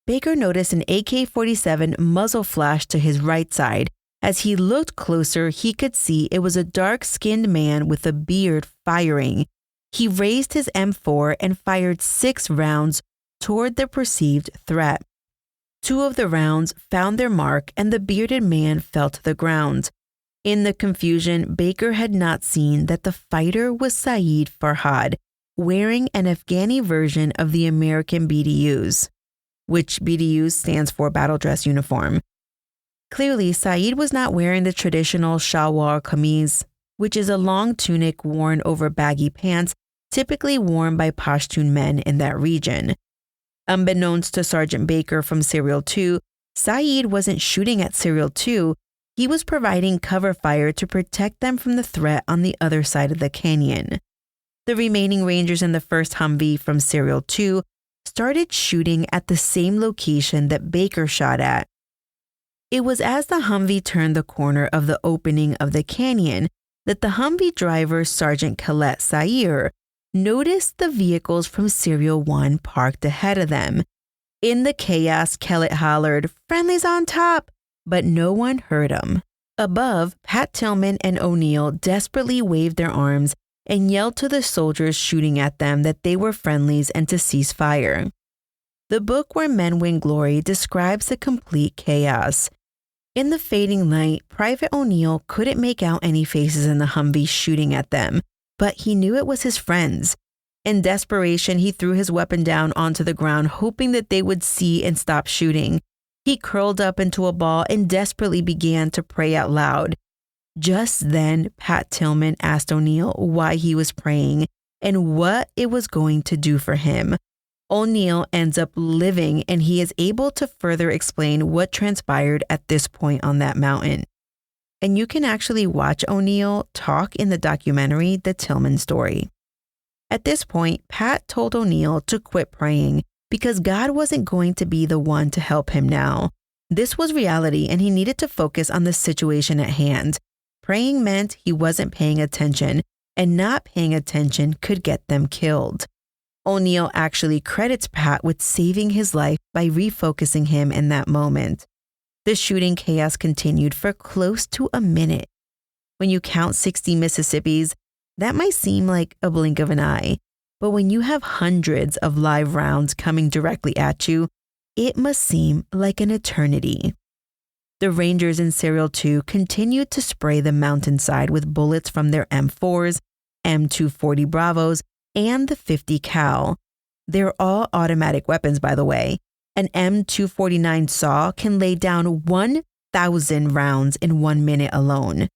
Baker noticed an AK-47 muzzle flash to his right side. As he looked closer, he could see it was a dark-skinned man with a beard firing. He raised his M4 and fired 6 rounds toward the perceived threat. 2 of the rounds found their mark and the bearded man fell to the ground. In the confusion, Baker had not seen that the fighter was Saeed Farhad, wearing an Afghani version of the American BDUs, which BDUs stands for battle dress uniform. Clearly, Saeed was not wearing the traditional shalwar kameez, which is a long tunic worn over baggy pants typically worn by Pashtun men in that region. Unbeknownst to Sergeant Baker from Serial 2, Saeed wasn't shooting at Serial 2, he was providing cover fire to protect them from the threat on the other side of the canyon. The remaining Rangers in the first Humvee from Serial 2 started shooting at the same location that Baker shot at. It was as the Humvee turned the corner of the opening of the canyon that the Humvee driver, Sergeant Khaled Sayer, noticed the vehicles from Serial 1 parked ahead of them. In the chaos, Khaled hollered, "Friendly's on top!" but no one heard him. Above, Pat Tillman and O'Neill desperately waved their arms and yelled to the soldiers shooting at them that they were friendlies and to cease fire. The book Where Men Win Glory describes the complete chaos. In the fading light, Private O'Neill couldn't make out any faces in the Humvee shooting at them, but he knew it was his friends. In desperation, he threw his weapon down onto the ground, hoping that they would see and stop shooting. He curled up into a ball and desperately began to pray out loud. Just then, Pat Tillman asked O'Neill why he was praying and what it was going to do for him. O'Neill ends up living, and he is able to further explain what transpired at this point on that mountain. And you can actually watch O'Neill talk in the documentary, The Tillman Story. At this point, Pat told O'Neill to quit praying because God wasn't going to be the one to help him now. This was reality, and he needed to focus on the situation at hand. Praying meant he wasn't paying attention, and not paying attention could get them killed. O'Neill actually credits Pat with saving his life by refocusing him in that moment. The shooting chaos continued for close to a minute. When you count 60 Mississippis, that might seem like a blink of an eye, but when you have hundreds of live rounds coming directly at you, it must seem like an eternity. The Rangers in Serial 2 continued to spray the mountainside with bullets from their M4s, M240 Bravos, and the 50 cal. They're all automatic weapons, by the way. An M249 SAW can lay down 1,000 rounds in 1 minute alone.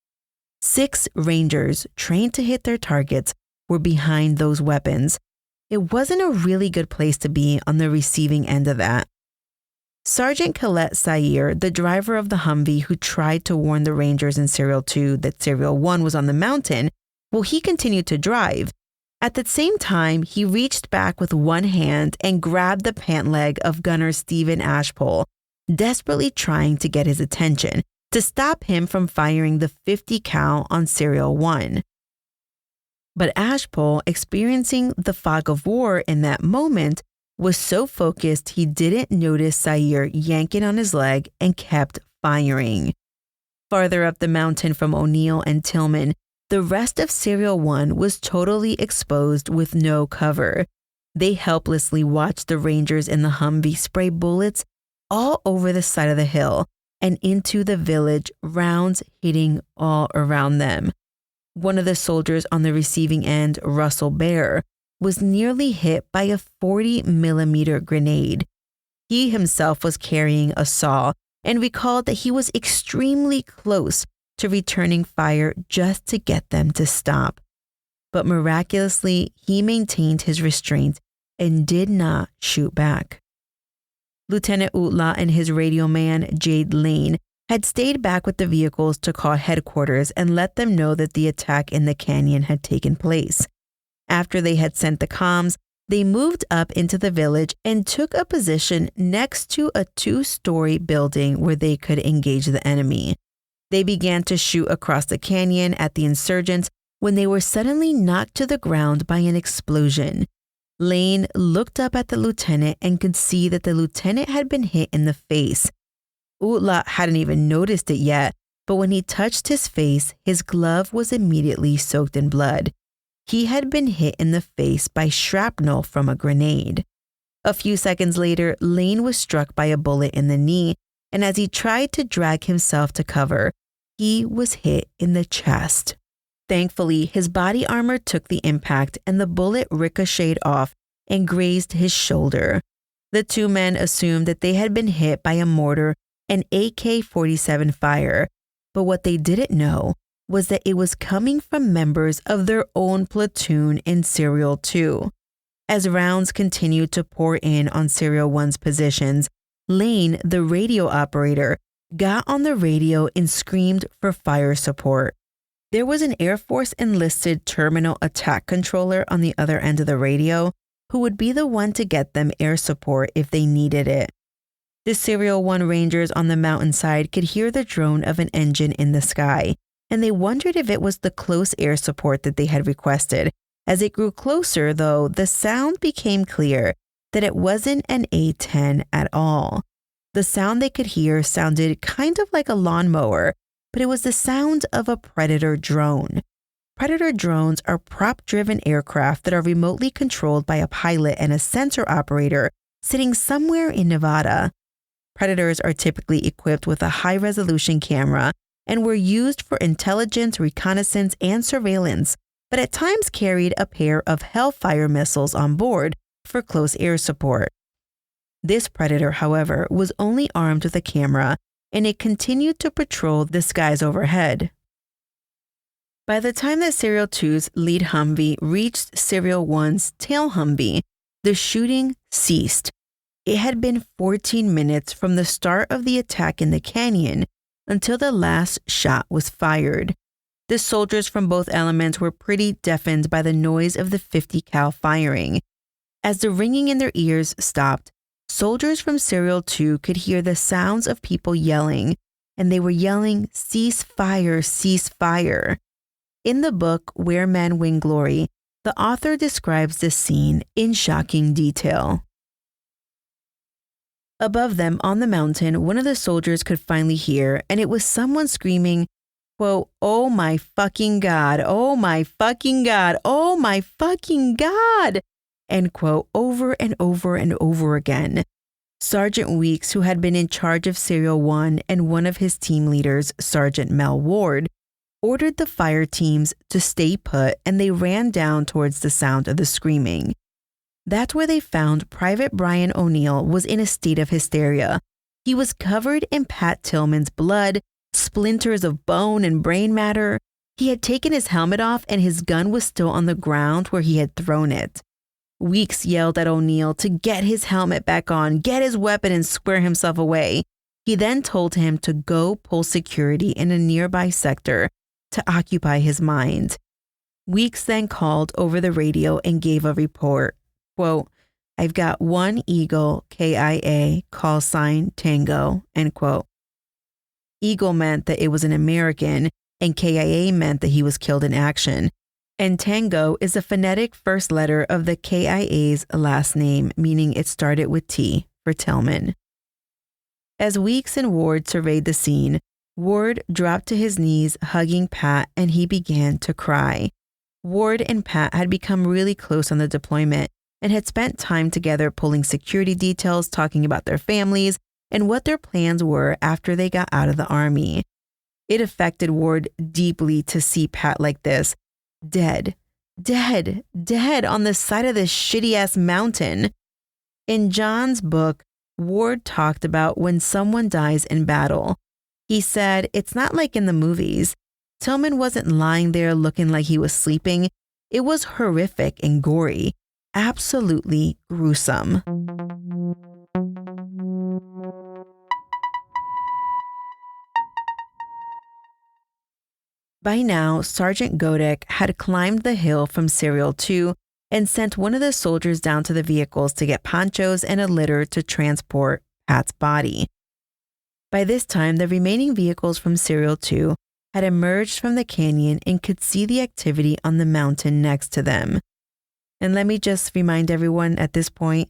6 Rangers trained to hit their targets were behind those weapons. It wasn't a really good place to be on the receiving end of that. Sergeant Colette Sayer, the driver of the Humvee who tried to warn the Rangers in Serial 2 that Serial 1 was on the mountain, well, he continued to drive. At the same time, he reached back with one hand and grabbed the pant leg of gunner Stephen Ashpole, desperately trying to get his attention to stop him from firing the 50 cal on Serial 1. But Ashpole, experiencing the fog of war in that moment, was so focused he didn't notice Sayer yanking on his leg and kept firing. Farther up the mountain from O'Neill and Tillman, the rest of Serial 1 was totally exposed with no cover. They helplessly watched the Rangers in the Humvee spray bullets all over the side of the hill and into the village, rounds hitting all around them. One of the soldiers on the receiving end, Russell Bear, was nearly hit by a 40-millimeter grenade. He himself was carrying a SAW and recalled that he was extremely close to returning fire just to get them to stop. But miraculously, he maintained his restraint and did not shoot back. Lieutenant Utla and his radio man, Jade Lane, had stayed back with the vehicles to call headquarters and let them know that the attack in the canyon had taken place. After they had sent the comms, they moved up into the village and took a position next to a 2-story building where they could engage the enemy. They began to shoot across the canyon at the insurgents when they were suddenly knocked to the ground by an explosion. Lane looked up at the lieutenant and could see that the lieutenant had been hit in the face. Utla hadn't even noticed it yet, but when he touched his face, his glove was immediately soaked in blood. He had been hit in the face by shrapnel from a grenade. A few seconds later, Lane was struck by a bullet in the knee, and as he tried to drag himself to cover, he was hit in the chest. Thankfully, his body armor took the impact and the bullet ricocheted off and grazed his shoulder. The 2 men assumed that they had been hit by a mortar and AK-47 fire, but what they didn't know was that it was coming from members of their own platoon in Serial 2. As rounds continued to pour in on Serial 1's positions, Lane, the radio operator, got on the radio and screamed for fire support. There was an Air Force enlisted terminal attack controller on the other end of the radio who would be the one to get them air support if they needed it. The Serial 1 Rangers on the mountainside could hear the drone of an engine in the sky, and they wondered if it was the close air support that they had requested. As it grew closer, though, the sound became clear that it wasn't an A-10 at all. The sound they could hear sounded kind of like a lawnmower, but it was the sound of a Predator drone. Predator drones are prop-driven aircraft that are remotely controlled by a pilot and a sensor operator sitting somewhere in Nevada. Predators are typically equipped with a high-resolution camera and were used for intelligence, reconnaissance, and surveillance, but at times carried a pair of Hellfire missiles on board for close air support. This Predator, however, was only armed with a camera, and it continued to patrol the skies overhead. By the time that Serial 2's lead Humvee reached Serial 1's tail Humvee, the shooting ceased. It had been 14 minutes from the start of the attack in the canyon until the last shot was fired. The soldiers from both elements were pretty deafened by the noise of the 50 cal firing. As the ringing in their ears stopped, soldiers from Serial 2 could hear the sounds of people yelling, and they were yelling, "Cease fire, cease fire." In the book Where Men Win Glory, the author describes this scene in shocking detail. Above them on the mountain, one of the soldiers could finally hear, and it was someone screaming, quote, "Oh my fucking God, oh my fucking God, oh my fucking God," end quote, over and over and over again. Sergeant Weeks, who had been in charge of Serial 1, and one of his team leaders, Sergeant Mel Ward, ordered the fire teams to stay put, and they ran down towards the sound of the screaming. That's where they found Private Brian O'Neill was in a state of hysteria. He was covered in Pat Tillman's blood, splinters of bone and brain matter. He had taken his helmet off, and his gun was still on the ground where he had thrown it. Weeks yelled at O'Neill to get his helmet back on, get his weapon, and square himself away. He then told him to go pull security in a nearby sector to occupy his mind. Weeks then called over the radio and gave a report. Quote, "I've got one Eagle, KIA, call sign Tango," end quote. Eagle meant that it was an American, and KIA meant that he was killed in action. And Tango is the phonetic first letter of the KIA's last name, meaning it started with T for Tillman. As Weeks and Ward surveyed the scene, Ward dropped to his knees, hugging Pat, and he began to cry. Ward and Pat had become really close on the deployment and had spent time together pulling security details, talking about their families, and what their plans were after they got out of the Army. It affected Ward deeply to see Pat like this, dead on the side of this shitty-ass mountain. In John's book, Ward talked about when someone dies in battle. He said, "It's not like in the movies. Tillman wasn't lying there looking like he was sleeping. It was horrific and gory, absolutely gruesome." By now, Sergeant Godek had climbed the hill from Serial 2 and sent one of the soldiers down to the vehicles to get ponchos and a litter to transport Pat's body. By this time, the remaining vehicles from Serial 2 had emerged from the canyon and could see the activity on the mountain next to them. And let me just remind everyone at this point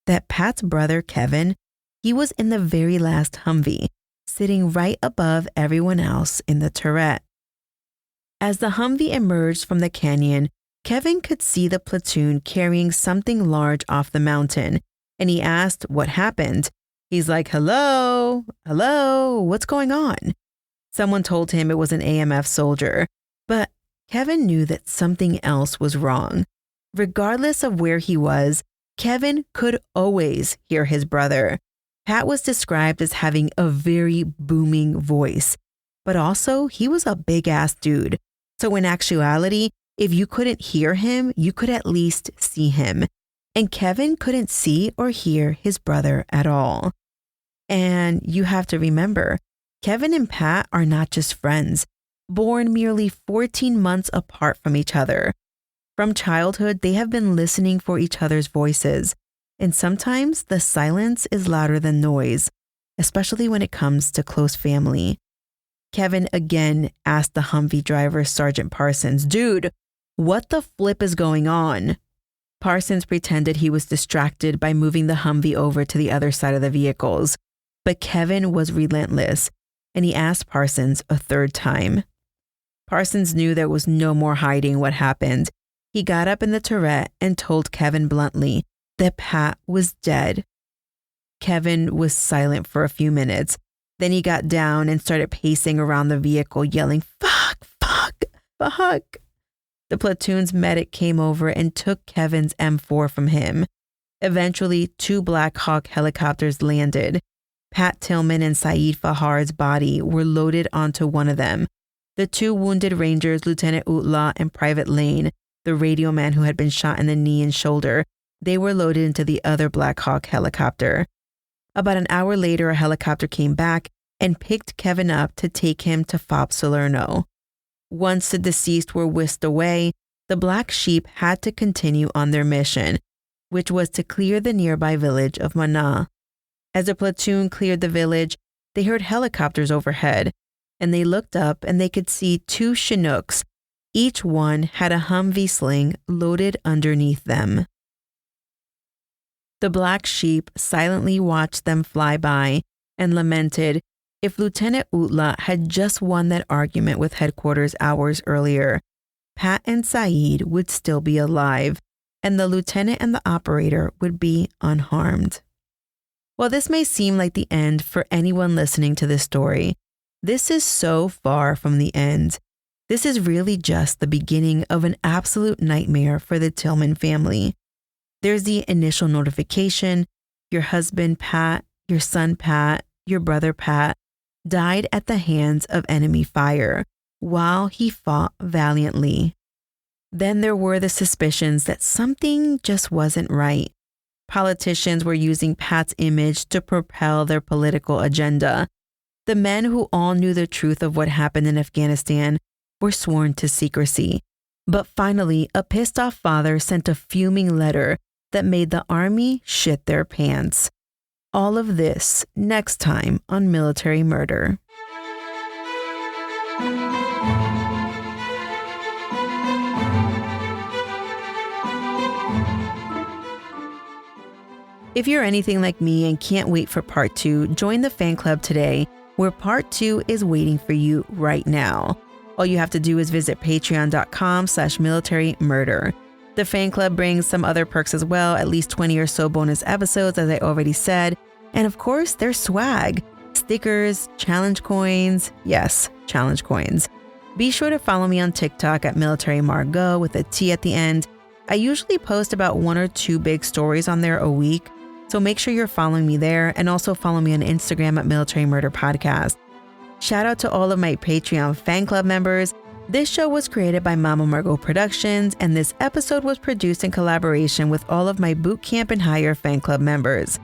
that Pat's brother, Kevin, he was in the very last Humvee, sitting right above everyone else in the turret. As the Humvee emerged from the canyon, Kevin could see the platoon carrying something large off the mountain, and he asked what happened. He's like, hello, what's going on? Someone told him it was an AMF soldier, but Kevin knew that something else was wrong. Regardless of where he was, Kevin could always hear his brother. Pat was described as having a very booming voice, but also he was a big-ass dude. So in actuality, if you couldn't hear him, you could at least see him. And Kevin couldn't see or hear his brother at all. And you have to remember, Kevin and Pat are not just friends, born merely 14 months apart from each other. From childhood, they have been listening for each other's voices. And sometimes the silence is louder than noise, especially when it comes to close family. Kevin again asked the Humvee driver, Sergeant Parsons, "Dude, what the flip is going on?" Parsons pretended he was distracted by moving the Humvee over to the other side of the vehicles. But Kevin was relentless, and he asked Parsons a third time. Parsons knew there was no more hiding what happened. He got up in the turret and told Kevin bluntly that Pat was dead. Kevin was silent for a few minutes. Then he got down and started pacing around the vehicle, yelling, "Fuck, fuck, fuck." The platoon's medic came over and took Kevin's M4 from him. Eventually, 2 Black Hawk helicopters landed. Pat Tillman and Saeed Fajar's body were loaded onto one of them. The 2 wounded Rangers, Lieutenant Utla and Private Lane, the radio man who had been shot in the knee and shoulder, they were loaded into the other Black Hawk helicopter. About an hour later, a helicopter came back and picked Kevin up to take him to FOB Salerno. Once the deceased were whisked away, the Black Sheep had to continue on their mission, which was to clear the nearby village of Mana. As the platoon cleared the village, they heard helicopters overhead, and they looked up and they could see 2 Chinooks. Each one had a Humvee sling loaded underneath them. The Black Sheep silently watched them fly by and lamented, if Lieutenant Utla had just won that argument with headquarters hours earlier, Pat and Saeed would still be alive, and the lieutenant and the operator would be unharmed. While this may seem like the end for anyone listening to this story, this is so far from the end. This is really just the beginning of an absolute nightmare for the Tillman family. There's the initial notification, your husband Pat, your son Pat, your brother Pat, died at the hands of enemy fire while he fought valiantly. Then there were the suspicions that something just wasn't right. Politicians were using Pat's image to propel their political agenda. The men who all knew the truth of what happened in Afghanistan were sworn to secrecy. But finally, a pissed off father sent a fuming letter that made the army shit their pants. All of this next time on Military Murder. If you're anything like me and can't wait for part 2, join the fan club today, where part 2 is waiting for you right now. All you have to do is visit patreon.com/militarymurder. The fan club brings some other perks as well, at least 20 or so bonus episodes, as I already said. And of course, there's swag, stickers, challenge coins. Yes, challenge coins. Be sure to follow me on TikTok at Military Margot with a T at the end. I usually post about 1 or 2 big stories on there a week, so make sure you're following me there, and also follow me on Instagram at Military Murder Podcast. Shout out to all of my Patreon fan club members. This show was created by Mama Margot Productions, and this episode was produced in collaboration with all of my Boot Camp and Higher fan club members.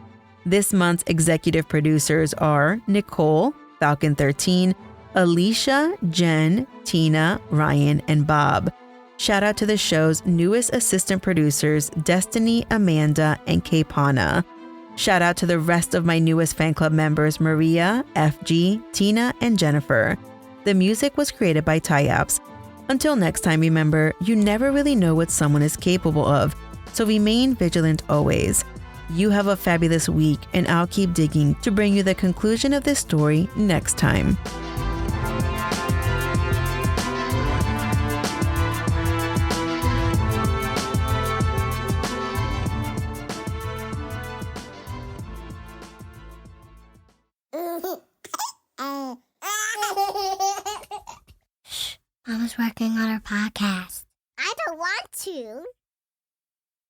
This month's executive producers are Nicole, Falcon 13, Alicia, Jen, Tina, Ryan, and Bob. Shout out to the show's newest assistant producers, Destiny, Amanda, and Kapana. Shout out to the rest of my newest fan club members, Maria, FG, Tina, and Jennifer. The music was created by Ty-Apps. Until next time, remember, you never really know what someone is capable of, so remain vigilant always. You have a fabulous week, and I'll keep digging to bring you the conclusion of this story next time. Mama's working on her podcast. I don't want to.